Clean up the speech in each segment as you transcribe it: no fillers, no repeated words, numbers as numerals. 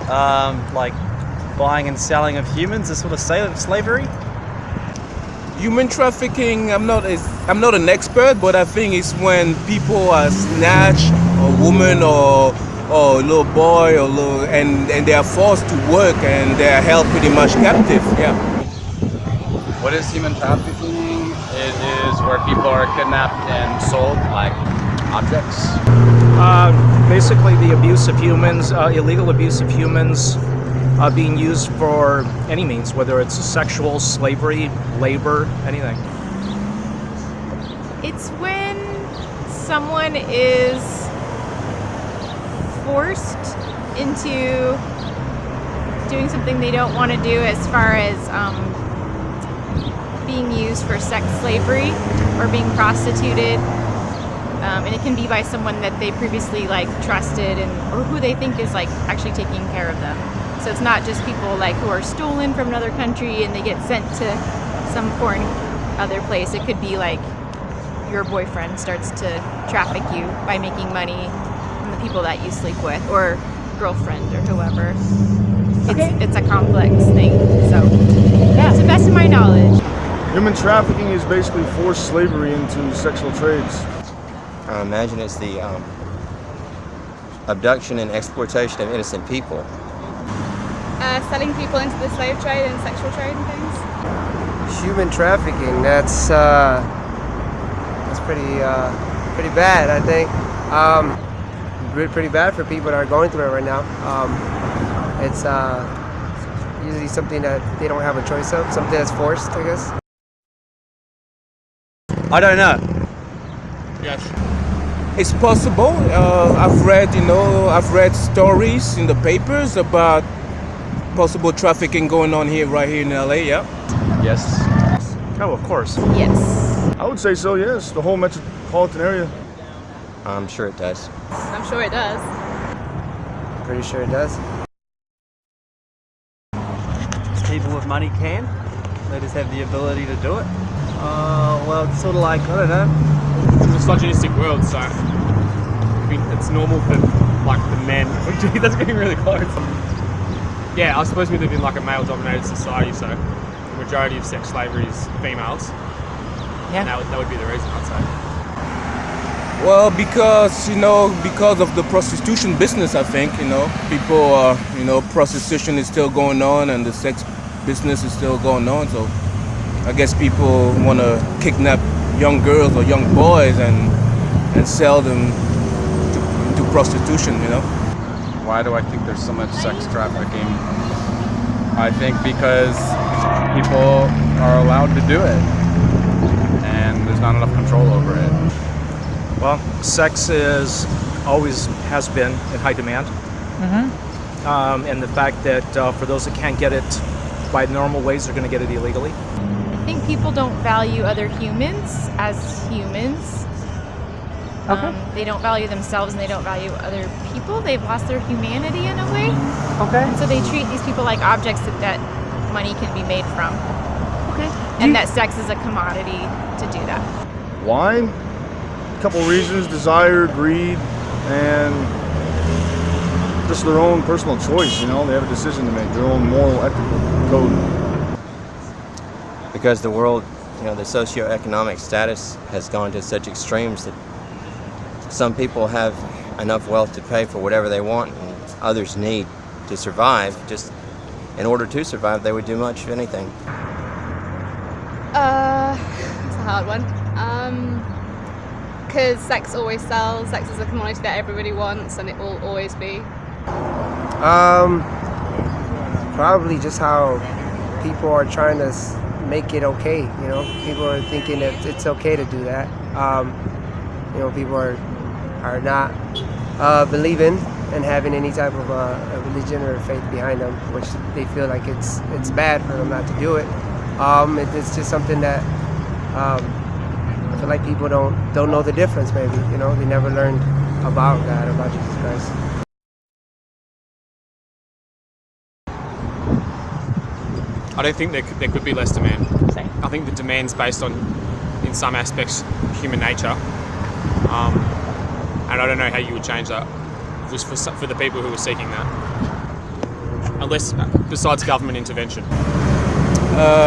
Like buying and selling of humans, a sort of slavery. Human trafficking, I'm not an expert, but I think it's when people are snatched, a woman or a little boy and they are forced to work and they are held pretty much captive. Yeah. What is human trafficking? It is where people are kidnapped and sold like objects. Basically the abuse of humans, illegal abuse of humans, being used for any means, whether it's sexual, slavery, labor, anything. It's when someone is forced into doing something they don't want to do, as far as being used for sex slavery or being prostituted. And it can be by someone that they previously trusted or who they think is actually taking care of them. So it's not just people who are stolen from another country and they get sent to some foreign other place. It could be your boyfriend starts to traffic you by making money from the people that you sleep with, or girlfriend or whoever. It's a complex thing. So yeah, to the best of my knowledge. Human trafficking is basically forced slavery into sexual trades. I imagine it's the abduction and exploitation of innocent people. Selling people into the slave trade and sexual trade and things. Human trafficking, that's pretty bad, I think. Pretty bad for people that are going through it right now. It's usually something that they don't have a choice of, something that's forced, I guess. I don't know. Yes. It's possible. I've read stories in the papers about possible trafficking going on right here in LA. Yeah. Yes. Oh, of course. Yes. I would say so, yes. The whole metropolitan area. I'm sure it does. I'm sure it does. Pretty sure it does. People with money can. They just have the ability to do it. Well, it's sort of I don't know. It's a misogynistic world, so I mean, it's normal for the men. Gee, that's getting really close. Yeah, I suppose we live in a male-dominated society, so the majority of sex slavery is females. Yeah. And that would be the reason, I'd say. Well, because of the prostitution business, I think people prostitution is still going on and the sex business is still going on. So I guess people want to kidnap young girls or young boys and sell them to prostitution. Why do I think there's so much sex trafficking? I think because people are allowed to do it and there's not enough control over it. Well, sex always has been in high demand. And the fact that for those that can't get it by normal ways, they're going to get it illegally. I think people don't value other humans as humans. They don't value themselves and they don't value other people. They've lost their humanity in a way. And so they treat these people like objects that money can be made from. And that sex is a commodity to do that. Why? A couple reasons: desire, greed, and just their own personal choice. They have a decision to make, their own moral, ethical code. Because the world, the socioeconomic status has gone to such extremes that some people have enough wealth to pay for whatever they want, and others need to survive. Just in order to survive, they would do much of anything. It's a hard one. Because sex always sells. Sex is a commodity that everybody wants, and it will always be. Probably just how people are trying to make it okay. People are thinking that it's okay to do that. People are not believing and having any type of a religion or faith behind them, which they feel like it's bad for them not to do it. It's just something that I feel like people don't know the difference. Maybe they never learned about God, about Jesus Christ. I don't think there could be less demand. I think the demand's based on, in some aspects, human nature. And I don't know how you would change that just for the people who are seeking that. unless besides government intervention?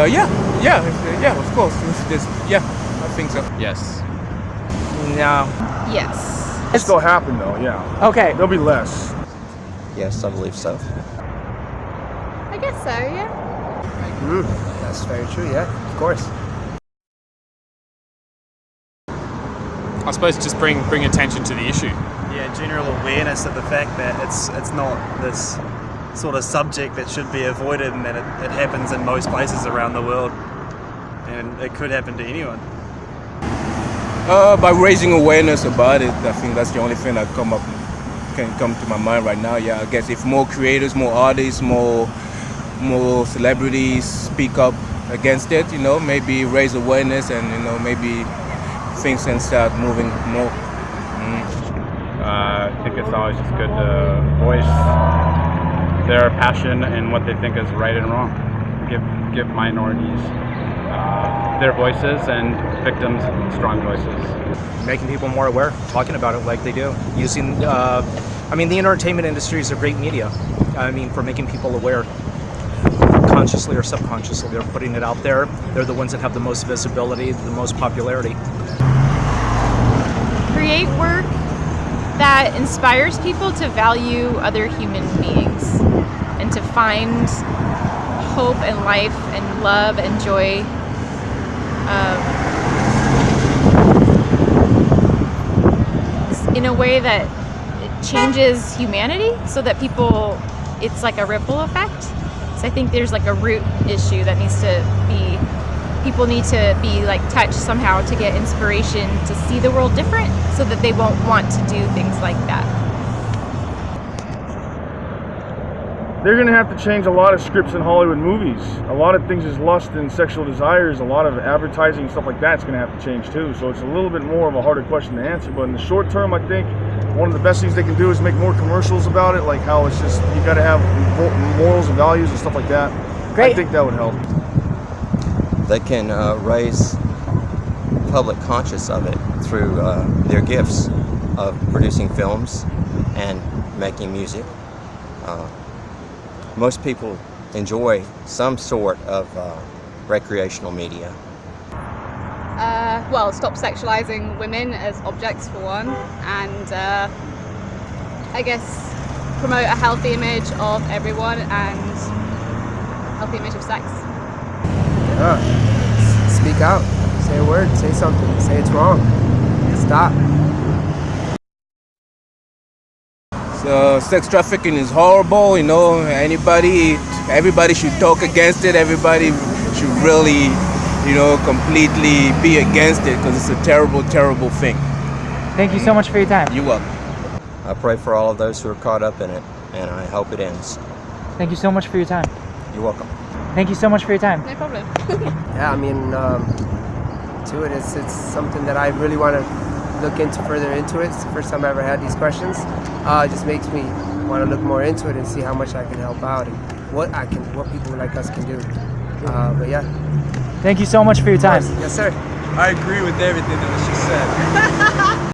Yeah, of course. I think so. Yes. No. Yes. It'll still happen though, yeah. Okay. There'll be less. Yes, I believe so. I guess so, yeah. That's very true. Yeah, of course. I suppose just bring attention to the issue. Yeah, general awareness of the fact that it's not this sort of subject that should be avoided, and that it happens in most places around the world, and it could happen to anyone. By raising awareness about it, I think that's the only thing that can come to my mind right now. Yeah, I guess if more creators, more artists, more celebrities speak up against it, maybe raise awareness, and maybe things can start moving more. I think it's always just good to voice their passion and what they think is right and wrong. Give minorities their voices and victims strong voices. Making people more aware, talking about it like they do. Using, the entertainment industry is a great media. For making people aware, consciously or subconsciously, they're putting it out there. They're the ones that have the most visibility, the most popularity. Create work that inspires people to value other human beings and to find hope and life and love and joy. In a way that it changes humanity, so that it's like a ripple effect. So I think there's like a root issue that people need to be like touched somehow to get inspiration to see the world different, so that they won't want to do things like that. They're going to have to change a lot of scripts in Hollywood movies. A lot of things is lust and sexual desires, a lot of advertising and stuff like that's going to have to change too. So it's a little bit more of a harder question to answer. But in the short term, I think one of the best things they can do is make more commercials about it, like how it's just, you got to have morals and values and stuff like that. Great. I think that would help. They can raise public conscious of it through their gifts of producing films and making music. Most people enjoy some sort of recreational media. Stop sexualizing women as objects for one, and I guess promote a healthy image of everyone and healthy image of sex. Speak out. Say a word. Say something. Say it's wrong. Stop. So sex trafficking is horrible. Everybody should talk against it. Everybody should really, completely be against it, because it's a terrible, terrible thing. Thank you so much for your time. You're welcome. I pray for all of those who are caught up in it, and I hope it ends. Thank you so much for your time. You're welcome. Thank you so much for your time. No problem. It's something that I really want to look further into it. It's the first time I ever had these questions. It just makes me want to look more into it and see how much I can help out and what people like us can do. But yeah. Thank you so much for your time. Yes, sir. I agree with everything that she said.